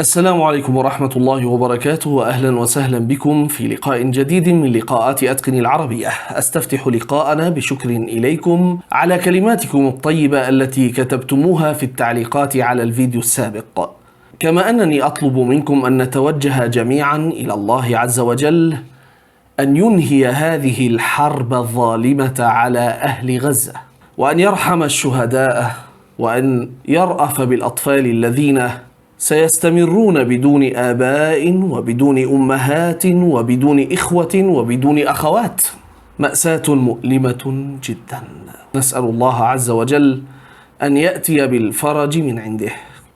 السلام عليكم ورحمة الله وبركاته، وأهلا وسهلا بكم في لقاء جديد من لقاءات أتقن العربية. أستفتح لقاءنا بشكر إليكم على كلماتكم الطيبة التي كتبتموها في التعليقات على الفيديو السابق، كما أنني أطلب منكم أن نتوجه جميعا إلى الله عز وجل أن ينهي هذه الحرب الظالمة على أهل غزة، وأن يرحم الشهداء، وأن يرأف بالأطفال الذين سيستمرون بدون آباء وبدون أمهات وبدون إخوة وبدون أخوات. مأساة مؤلمة جدا. نسأل الله عز وجل أن يأتي بالفرج من عنده.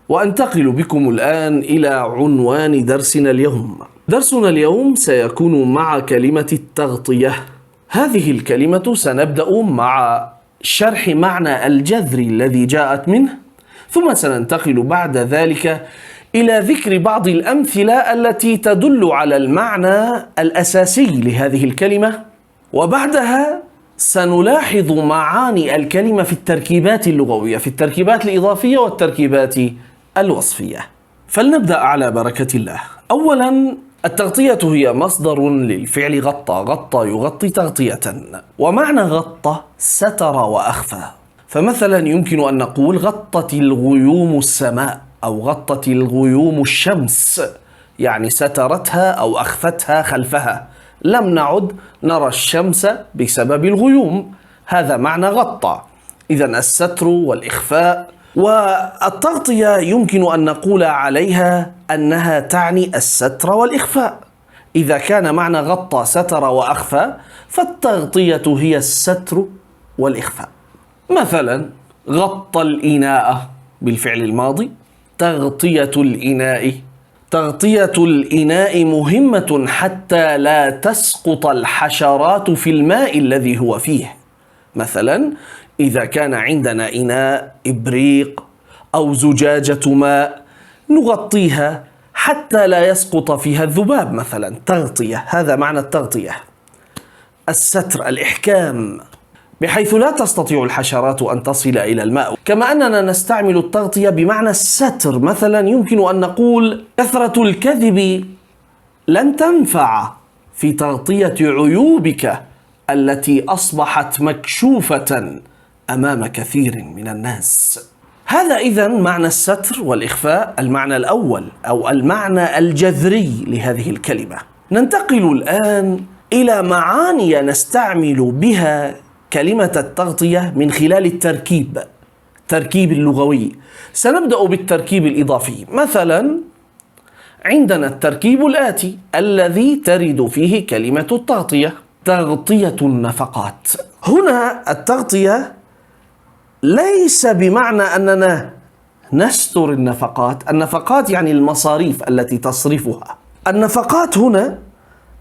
وأنتقل بكم الآن إلى عنوان درسنا اليوم. درسنا اليوم سيكون مع كلمة التغطية. هذه الكلمة سنبدأ مع شرح معنى الجذر الذي جاءت منه، ثم سننتقل بعد ذلك إلى ذكر بعض الأمثلة التي تدل على المعنى الأساسي لهذه الكلمة، وبعدها سنلاحظ معاني الكلمة في التركيبات اللغوية، في التركيبات الإضافية والتركيبات الوصفية. فلنبدأ على بركة الله. أولا، التغطية هي مصدر للفعل غطى. غطى يغطي تغطية، ومعنى غطى ستر وأخفى. فمثلا يمكن أن نقول غطت الغيوم السماء، أو غطت الغيوم الشمس، يعني سترتها أو أخفتها خلفها، لم نعد نرى الشمس بسبب الغيوم. هذا معنى غطى. إذن الستر والإخفاء. والتغطية يمكن أن نقول عليها أنها تعني الستر والإخفاء. إذا كان معنى غطى ستر وأخفى، فالتغطية هي الستر والإخفاء. مثلا غطى الإناء بالفعل الماضي، تغطية الإناء. تغطية الإناء مهمة حتى لا تسقط الحشرات في الماء الذي هو فيه. مثلا إذا كان عندنا إناء إبريق أو زجاجة ماء، نغطيها حتى لا يسقط فيها الذباب مثلا. تغطية، هذا معنى التغطية. الستر، الإحكام، بحيث لا تستطيع الحشرات أن تصل إلى الماء. كما أننا نستعمل التغطية بمعنى الستر. مثلا يمكن أن نقول كثرة الكذب لن تنفع في تغطية عيوبك التي أصبحت مكشوفة أمام كثير من الناس. هذا إذن معنى الستر والإخفاء، المعنى الأول أو المعنى الجذري لهذه الكلمة. ننتقل الآن إلى معاني نستعمل بها كلمة التغطية من خلال التركيب اللغوي. سنبدأ بالتركيب الإضافي. مثلا عندنا التركيب الآتي الذي ترد فيه كلمة التغطية: تغطية النفقات. هنا التغطية ليس بمعنى أننا نستر النفقات. النفقات يعني المصاريف التي تصرفها. النفقات هنا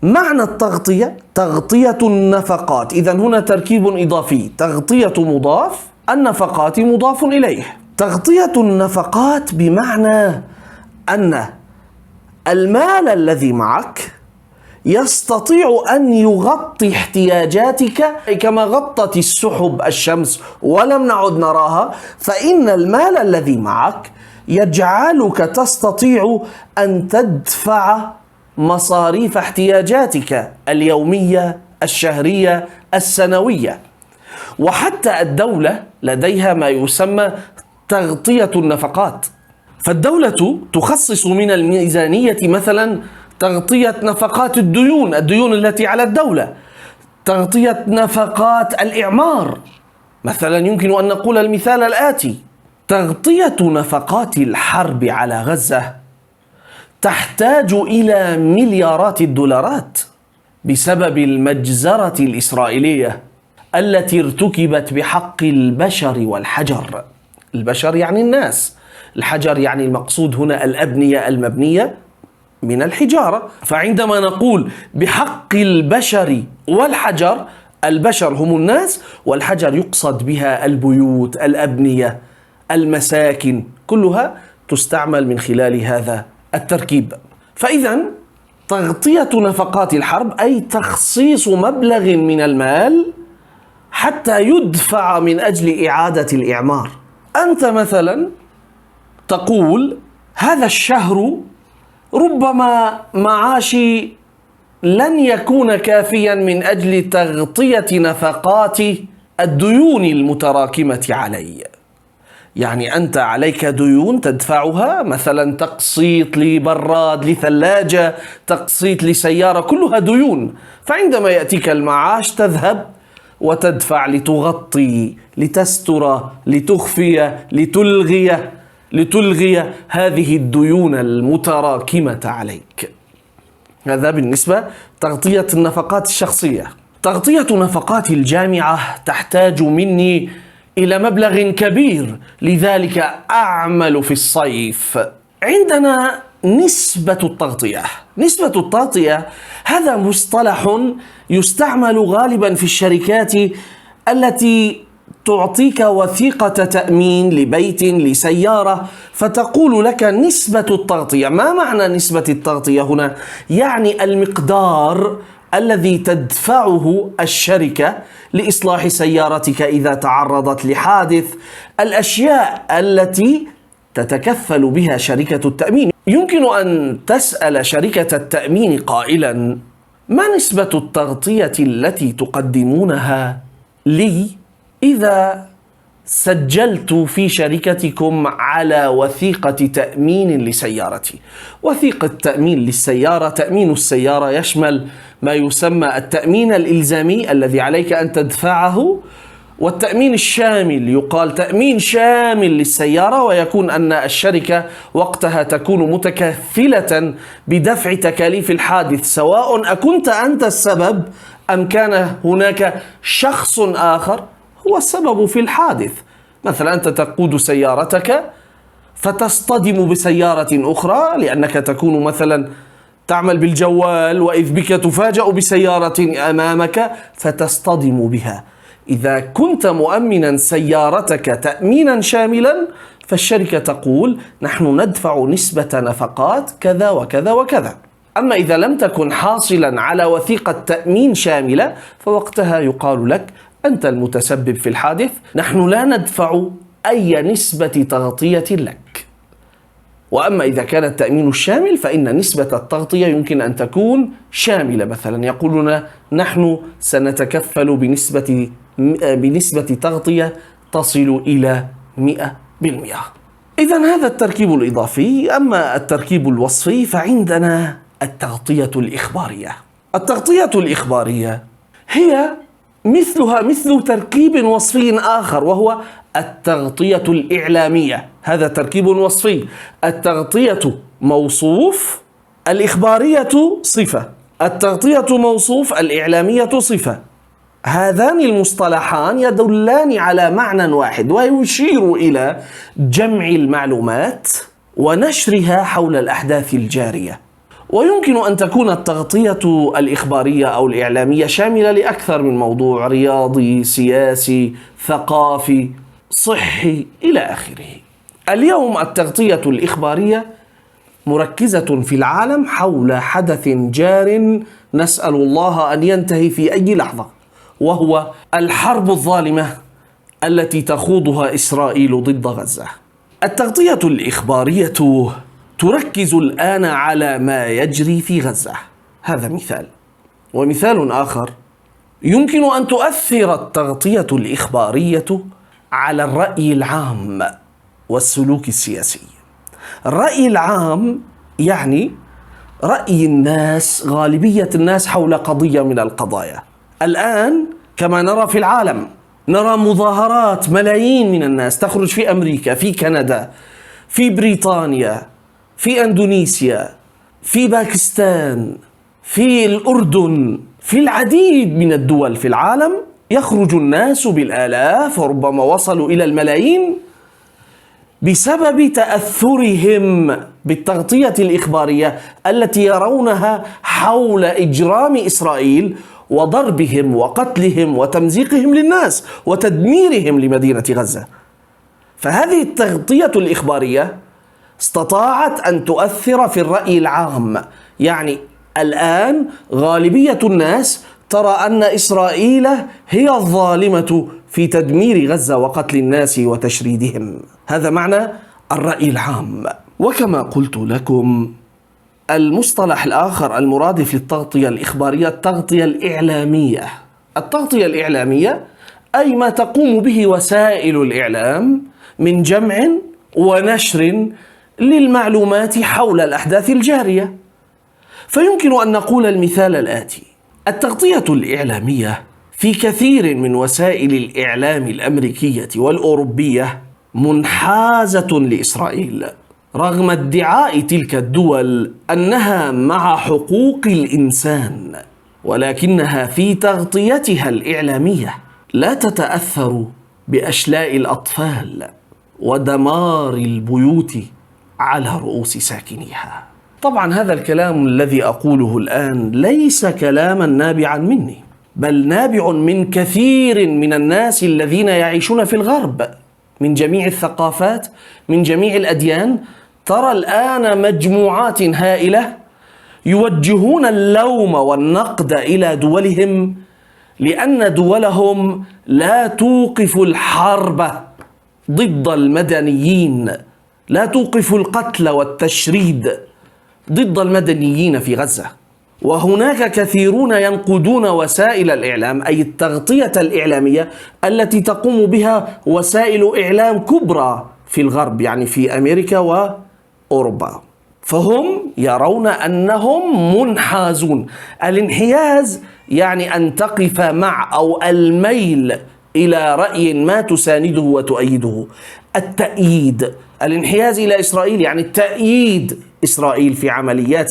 معنى التغطية تغطية النفقات. إذن هنا تركيب إضافي: تغطية مضاف، النفقات مضاف إليه. تغطية النفقات بمعنى أن المال الذي معك يستطيع أن يغطي احتياجاتك كما غطت السحب الشمس ولم نعد نراها. فإن المال الذي معك يجعلك تستطيع أن تدفع مصاريف احتياجاتك اليومية، الشهرية، السنوية. وحتى الدولة لديها ما يسمى تغطية النفقات. فالدولة تخصص من الميزانية مثلا تغطية نفقات الديون التي على الدولة، تغطية نفقات الإعمار. مثلا يمكن أن نقول المثال الآتي: تغطية نفقات الحرب على غزة تحتاج إلى مليارات الدولارات بسبب المجزرة الإسرائيلية التي ارتكبت بحق البشر والحجر. البشر يعني الناس، الحجر يعني المقصود هنا الأبنية المبنية من الحجارة. فعندما نقول بحق البشر والحجر، البشر هم الناس، والحجر يقصد بها البيوت، الأبنية، المساكن، كلها تستعمل من خلال هذا التركيب. فإذا تغطية نفقات الحرب أي تخصيص مبلغ من المال حتى يدفع من أجل إعادة الإعمار. أنت مثلا تقول هذا الشهر ربما معاشي لن يكون كافيا من أجل تغطية نفقات الديون المتراكمة علي. يعني أنت عليك ديون تدفعها، مثلا تقسيط لبراد، لثلاجة، تقسيط لسيارة، كلها ديون. فعندما يأتيك المعاش تذهب وتدفع لتغطي، لتستر، لتخفي، لتلغي هذه الديون المتراكمة عليك. هذا بالنسبة تغطية النفقات الشخصية. تغطية نفقات الجامعة تحتاج مني إلى مبلغ كبير، لذلك أعمل في الصيف. عندنا نسبة التغطية. نسبة التغطية هذا مصطلح يستعمل غالبا في الشركات التي تعطيك وثيقة تأمين لبيت، لسيارة، فتقول لك نسبة التغطية. ما معنى نسبة التغطية هنا؟ يعني المقدار الذي تدفعه الشركة لإصلاح سيارتك إذا تعرضت لحادث، الأشياء التي تتكفل بها شركة التأمين. يمكن أن تسأل شركة التأمين قائلا: ما نسبة التغطية التي تقدمونها لي إذا سجلت في شركتكم على وثيقة تأمين لسيارتي؟ وثيقة تأمين للسيارة، تأمين السيارة يشمل ما يسمى التأمين الإلزامي الذي عليك أن تدفعه، والتأمين الشامل يقال تأمين شامل للسيارة، ويكون أن الشركة وقتها تكون متكفلة بدفع تكاليف الحادث، سواء أكنت أنت السبب أم كان هناك شخص آخر هو السبب في الحادث. مثلا أنت تقود سيارتك فتصطدم بسيارة أخرى لأنك تكون مثلا تعمل بالجوال، وإذ بك تفاجأ بسيارة أمامك فتصطدم بها. إذا كنت مؤمنا سيارتك تأمينا شاملا فالشركة تقول: نحن ندفع نسبة نفقات كذا وكذا وكذا. أما إذا لم تكن حاصلا على وثيقة تأمين شاملة فوقتها يقال لك: أنت المتسبب في الحادث، نحن لا ندفع أي نسبة تغطية لك. وأما إذا كان التأمين الشامل فإن نسبة التغطية يمكن أن تكون شاملة، مثلا يقولون: نحن سنتكفل بنسبة تغطية تصل إلى 100%. إذن هذا التركيب الإضافي. أما التركيب الوصفي فعندنا التغطية الإخبارية. التغطية الإخبارية هي مثلها مثل تركيب وصفي آخر، وهو التغطية الإعلامية. هذا تركيب وصفي: التغطية موصوف، الإخبارية صفة. التغطية موصوف، الإعلامية صفة. هذان المصطلحان يدلان على معنى واحد، ويشير إلى جمع المعلومات ونشرها حول الأحداث الجارية. ويمكن أن تكون التغطية الإخبارية أو الإعلامية شاملة لأكثر من موضوع: رياضي، سياسي، ثقافي، صحي، إلى آخره. اليوم التغطية الإخبارية مركزة في العالم حول حدث جار نسأل الله أن ينتهي في أي لحظة، وهو الحرب الظالمة التي تخوضها إسرائيل ضد غزة. التغطية الإخبارية تركز الآن على ما يجري في غزة. هذا مثال. ومثال آخر: يمكن أن تؤثر التغطية الإخبارية على الرأي العام والسلوك السياسي. الرأي العام يعني رأي الناس، غالبية الناس حول قضية من القضايا. الآن كما نرى في العالم، نرى مظاهرات، ملايين من الناس تخرج في أمريكا، في كندا، في بريطانيا، في أندونيسيا، في باكستان، في الأردن، في العديد من الدول في العالم. يخرج الناس بالآلاف وربما وصلوا إلى الملايين بسبب تأثرهم بالتغطية الإخبارية التي يرونها حول إجرام إسرائيل وضربهم وقتلهم وتمزيقهم للناس وتدميرهم لمدينة غزة. فهذه التغطية الإخبارية استطاعت أن تؤثر في الرأي العام. يعني الآن غالبية الناس ترى أن إسرائيل هي الظالمة في تدمير غزة وقتل الناس وتشريدهم. هذا معنى الرأي العام. وكما قلت لكم المصطلح الآخر المرادف للتغطية الإخبارية التغطية الإعلامية. التغطية الإعلامية أي ما تقوم به وسائل الإعلام من جمع ونشر للمعلومات حول الأحداث الجارية. فيمكن أن نقول المثال الآتي: التغطية الإعلامية في كثير من وسائل الإعلام الأمريكية والأوروبية منحازة لإسرائيل، رغم ادعاء تلك الدول أنها مع حقوق الإنسان، ولكنها في تغطيتها الإعلامية لا تتأثر بأشلاء الأطفال ودمار البيوت على رؤوس ساكنيها. طبعا هذا الكلام الذي أقوله الآن ليس كلاما نابعا مني، بل نابع من كثير من الناس الذين يعيشون في الغرب من جميع الثقافات، من جميع الأديان. ترى الآن مجموعات هائلة يوجهون اللوم والنقد إلى دولهم لأن دولهم لا توقف الحرب ضد المدنيين، لا توقف القتل والتشريد ضد المدنيين في غزة. وهناك كثيرون ينقدون وسائل الإعلام، أي التغطية الإعلامية التي تقوم بها وسائل إعلام كبرى في الغرب، يعني في أمريكا وأوروبا. فهم يرون أنهم منحازون. الانحياز يعني أن تقف مع أو الميل إلى رأي ما تسانده وتؤيده. التأييد، الانحياز إلى إسرائيل يعني تأييد إسرائيل في عمليات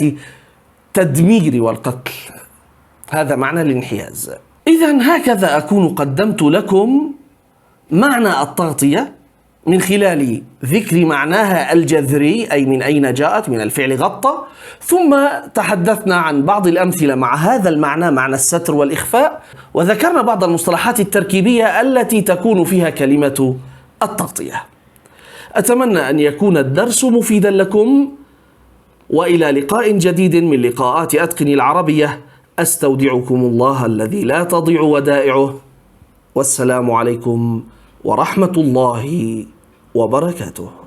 تدمير والقتل، هذا معنى الانحياز. إذن هكذا أكون قدمت لكم معنى التغطية من خلال ذكر معناها الجذري، أي من أين جاءت، من الفعل غطى، ثم تحدثنا عن بعض الأمثلة مع هذا المعنى، معنى الستر والإخفاء، وذكرنا بعض المصطلحات التركيبية التي تكون فيها كلمة التغطية. أتمنى أن يكون الدرس مفيدا لكم، وإلى لقاء جديد من لقاءات أتقني العربية. أستودعكم الله الذي لا تضيع ودائعه، والسلام عليكم ورحمة الله وبركاته.